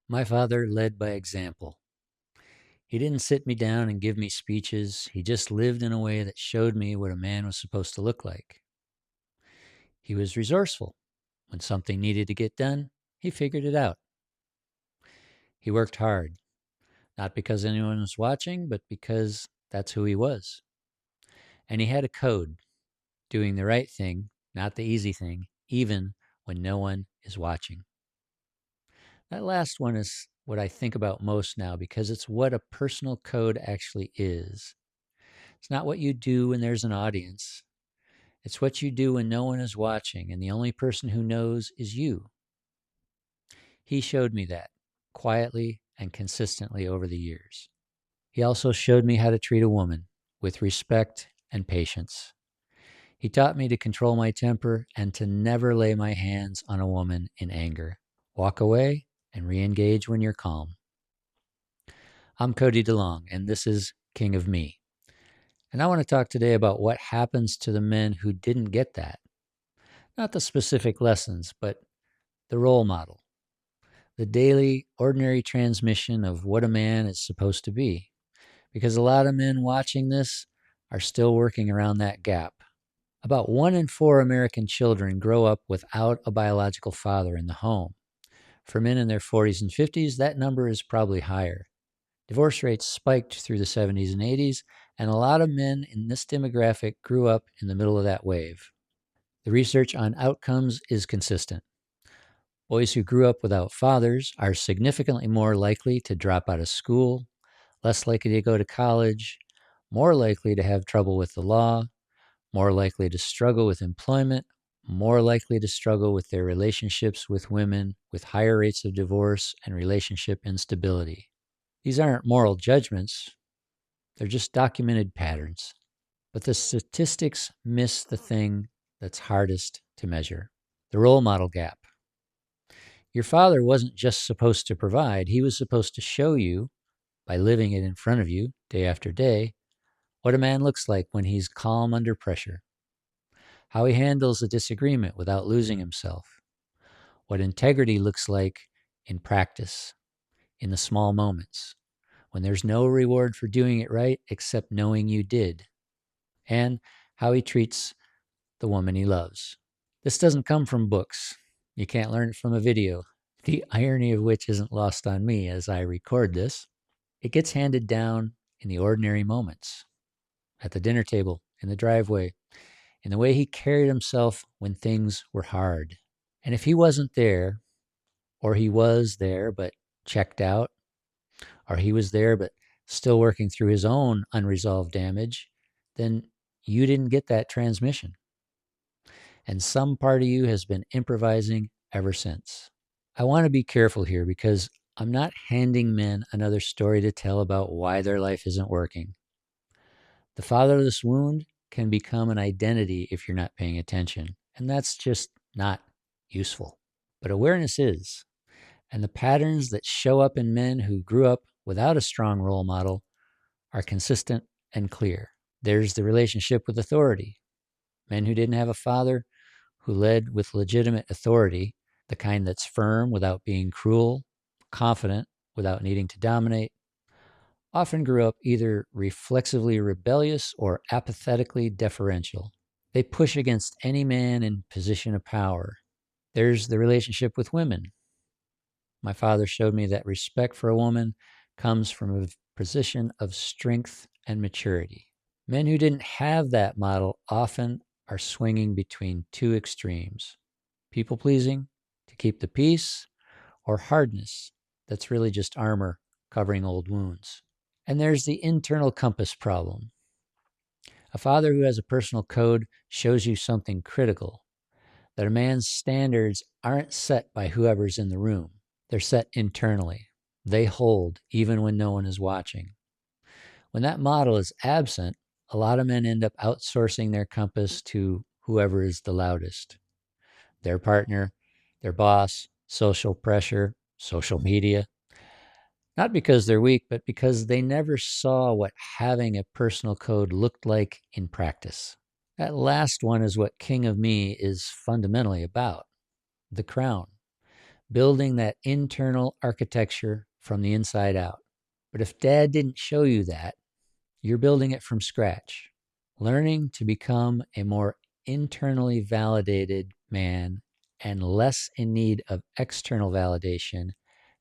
My father led by example. He didn't sit me down and give me speeches. He just lived in a way that showed me what a man was supposed to look like. He was resourceful. When something needed to get done, he figured it out. He worked hard, not because anyone was watching, but because that's who he was. And he had a code, doing the right thing, not the easy thing, even when no one is watching. That last one is what I think about most now because it's what a personal code actually is. It's not what you do when there's an audience. It's what you do when no one is watching and the only person who knows is you. He showed me that quietly and consistently over the years. He also showed me how to treat a woman with respect and patience. He taught me to control my temper and to never lay my hands on a woman in anger. Walk away and re-engage when you're calm. I'm Cody DeLong, and this is King of Me. And I want to talk today about what happens to the men who didn't get that. Not the specific lessons, but the role model. The daily, ordinary transmission of what a man is supposed to be. Because a lot of men watching this are still working around that gap. About 1 in 4 American children grow up without a biological father in the home. For men in their 40s and 50s, that number is probably higher. Divorce rates spiked through the 70s and 80s, and a lot of men in this demographic grew up in the middle of that wave. The research on outcomes is consistent. Boys who grew up without fathers are significantly more likely to drop out of school, less likely to go to college, more likely to have trouble with the law, more likely to struggle with employment, more likely to struggle with their relationships with women, with higher rates of divorce and relationship instability. These aren't moral judgments, they're just documented patterns. But the statistics miss the thing that's hardest to measure: the role model gap. Your father wasn't just supposed to provide, he was supposed to show you, by living it in front of you day after day, what a man looks like when he's calm under pressure, how he handles a disagreement without losing himself, what integrity looks like in practice, in the small moments, when there's no reward for doing it right except knowing you did, and how he treats the woman he loves. This doesn't come from books. You can't learn it from a video, the irony of which isn't lost on me as I record this. It gets handed down in the ordinary moments, at the dinner table, in the driveway, in the way he carried himself when things were hard. And if he wasn't there, or he was there but checked out, or he was there but still working through his own unresolved damage, then you didn't get that transmission. And some part of you has been improvising ever since. I want to be careful here because I'm not handing men another story to tell about why their life isn't working. The fatherless wound can become an identity if you're not paying attention, and that's just not useful. But awareness is, and the patterns that show up in men who grew up without a strong role model are consistent and clear. There's the relationship with authority. Men who didn't have a father who led with legitimate authority, the kind that's firm without being cruel, confident without needing to dominate, often grew up either reflexively rebellious or apathetically deferential. They push against any man in position of power. There's the relationship with women. My father showed me that respect for a woman comes from a position of strength and maturity. Men who didn't have that model often are swinging between two extremes: people-pleasing to keep the peace, or hardness that's really just armor covering old wounds. And there's the internal compass problem. A father who has a personal code shows you something critical: that a man's standards aren't set by whoever's in the room. They're set internally. They hold even when no one is watching. When that model is absent, a lot of men end up outsourcing their compass to whoever is the loudest: their partner, their boss, social pressure, social media. Not because they're weak, but because they never saw what having a personal code looked like in practice. That last one is what King of Me is fundamentally about: the crown. building that internal architecture from the inside out. But if Dad didn't show you that, you're building it from scratch. Learning to become a more internally validated man and less in need of external validation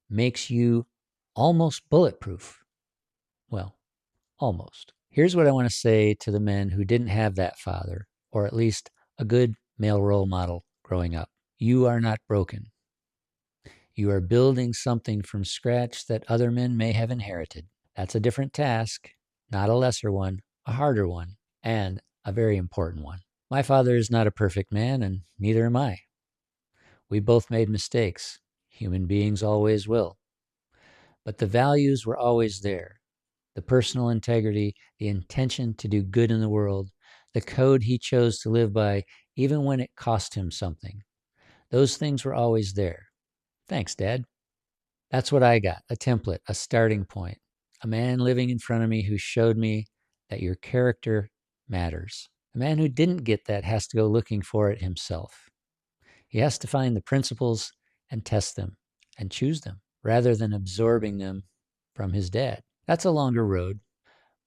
makes you almost bulletproof. Well, almost. Here's what I want to say to the men who didn't have that father, or at least a good male role model growing up. You are not broken. You are building something from scratch that other men may have inherited. That's a different task, not a lesser one, a harder one, and a very important one. My father is not a perfect man, and neither am I. We both made mistakes. Human beings always will. But the values were always there. The personal integrity, the intention to do good in the world, the code he chose to live by, even when it cost him something. Those things were always there. Thanks, Dad. That's what I got, a template, a starting point, a man living in front of me who showed me that your character matters. A man who didn't get that has to go looking for it himself. He has to find the principles and test them and choose them rather than absorbing them from his dad. That's a longer road,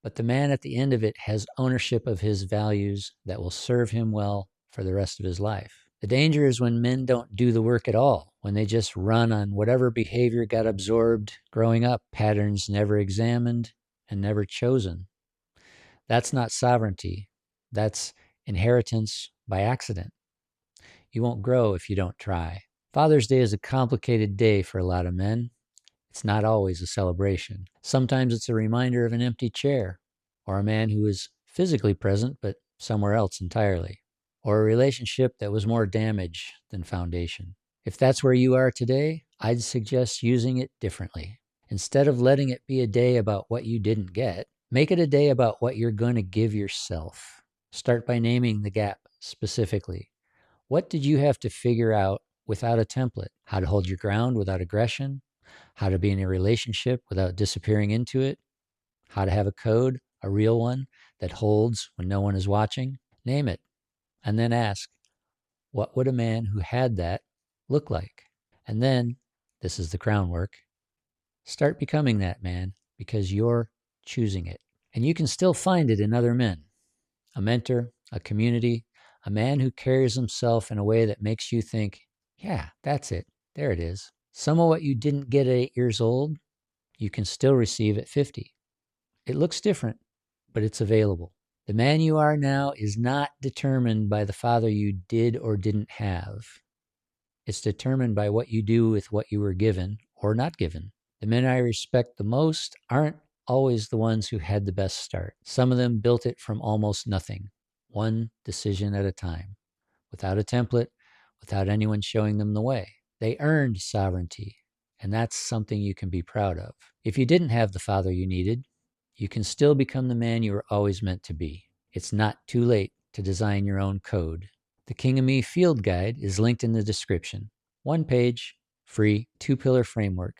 but the man at the end of it has ownership of his values that will serve him well for the rest of his life. The danger is when men don't do the work at all, when they just run on whatever behavior got absorbed growing up, patterns never examined and never chosen. That's not sovereignty. That's inheritance by accident. You won't grow if you don't try. Father's Day is a complicated day for a lot of men. It's not always a celebration. Sometimes it's a reminder of an empty chair, or a man who is physically present but somewhere else entirely, or a relationship that was more damage than foundation. If that's where you are today, I'd suggest using it differently. Instead of letting it be a day about what you didn't get, make it a day about what you're going to give yourself. Start by naming the gap specifically. What did you have to figure out without a template? How to hold your ground without aggression? How to be in a relationship without disappearing into it? How to have a code, a real one, that holds when no one is watching? Name it, and then ask, what would a man who had that look like? And then, this is the crown work, start becoming that man because you're choosing it. And you can still find it in other men. A mentor, a community, a man who carries himself in a way that makes you think, yeah, that's it. There it is. Some of what you didn't get at 8 years old, you can still receive at 50. It looks different, but it's available. The man you are now is not determined by the father you did or didn't have. It's determined by what you do with what you were given or not given. The men I respect the most aren't always the ones who had the best start. Some of them built it from almost nothing, one decision at a time, without a template, without anyone showing them the way. They earned sovereignty, and that's something you can be proud of. If you didn't have the father you needed, you can still become the man you were always meant to be. It's not too late to design your own code. The King of Me field guide is linked in the description. 1 page, free, 2-pillar framework.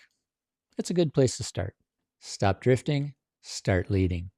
It's a good place to start. Stop drifting, start leading.